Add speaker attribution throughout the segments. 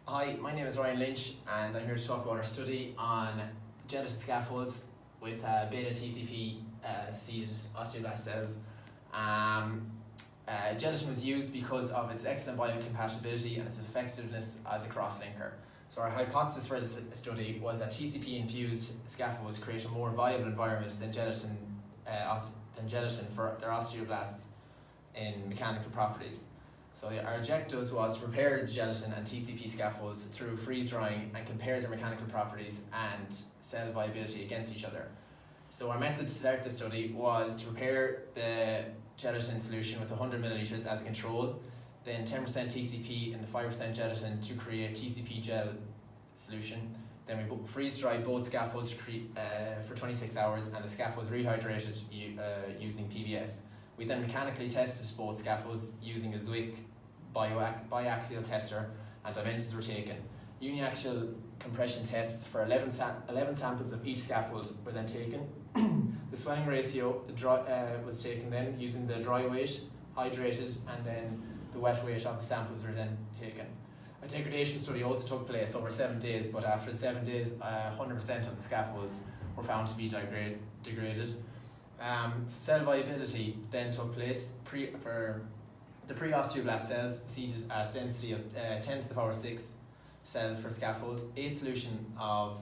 Speaker 1: Hi, my name is Ryan Lynch and I'm here to talk about our study on gelatin scaffolds with beta TCP seeded osteoblast cells. Gelatin was used because of its excellent biocompatibility and its effectiveness as a cross-linker. So our hypothesis for this study was that TCP-infused scaffolds create a more viable environment than gelatin for their osteoblasts in mechanical properties. So our objectives was to prepare the gelatin and TCP scaffolds through freeze drying and compare their mechanical properties and cell viability against each other. So our method to start the study was to prepare the gelatin solution with 100 milliliters as a control, then 10% TCP and the 5% gelatin to create TCP gel solution. Then we freeze dried both scaffolds for 26 hours and the scaffolds rehydrated using PBS. We then mechanically tested both scaffolds using a Zwick biaxial tester and dimensions were taken. Uniaxial compression tests for 11 samples of each scaffold were then taken. The swelling ratio was taken then using the dry weight, hydrated, and then the wet weight of the samples were then taken. A degradation study also took place over 7 days, but after the 7 days, 100% of the scaffolds were found to be degraded. Cell viability then took place for the pre-osteoblast cells seeded at density of 10 to the power 6 cells per scaffold. 8 solution of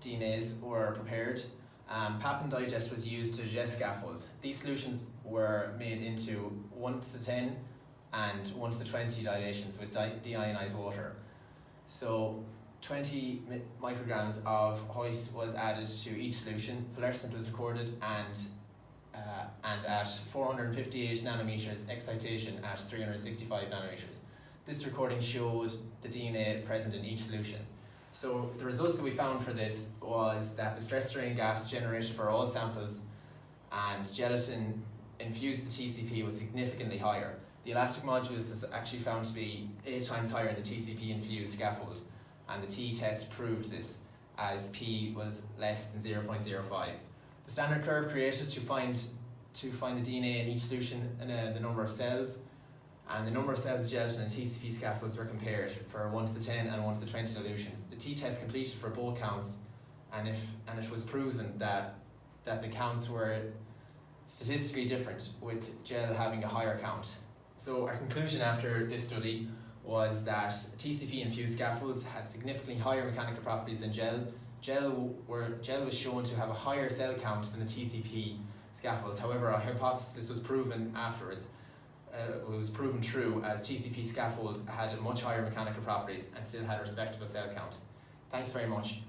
Speaker 1: DNAs were prepared. Pap and digest was used to digest scaffolds. These solutions were made into 1 to 10 and 1 to 20 dilations with deionized water. So 20 micrograms of hoist was added to each solution. Fluorescent was recorded and at 458 nanometers, excitation at 365 nanometers. This recording showed the DNA present in each solution. So the results that we found for this was that the stress strain gas generated for all samples and gelatin infused the TCP was significantly higher. The elastic modulus is actually found to be 8 times higher in the TCP infused scaffold, and the t-test proved this as p was less than 0.05. The standard curve created to find the DNA in each solution and the number of cells, and the number of cells of gelatin and TCP scaffolds were compared for 1 to the 10 and 1 to the 20 dilutions. The t-test completed for both counts, and it was proven that the counts were statistically different, with gel having a higher count. So our conclusion after this study was that TCP-infused scaffolds had significantly higher mechanical properties than gel. Gel was shown to have a higher cell count than the TCP scaffolds. However, our hypothesis was proven afterwards. It was proven true as TCP scaffolds had much higher mechanical properties and still had a respectable cell count. Thanks very much.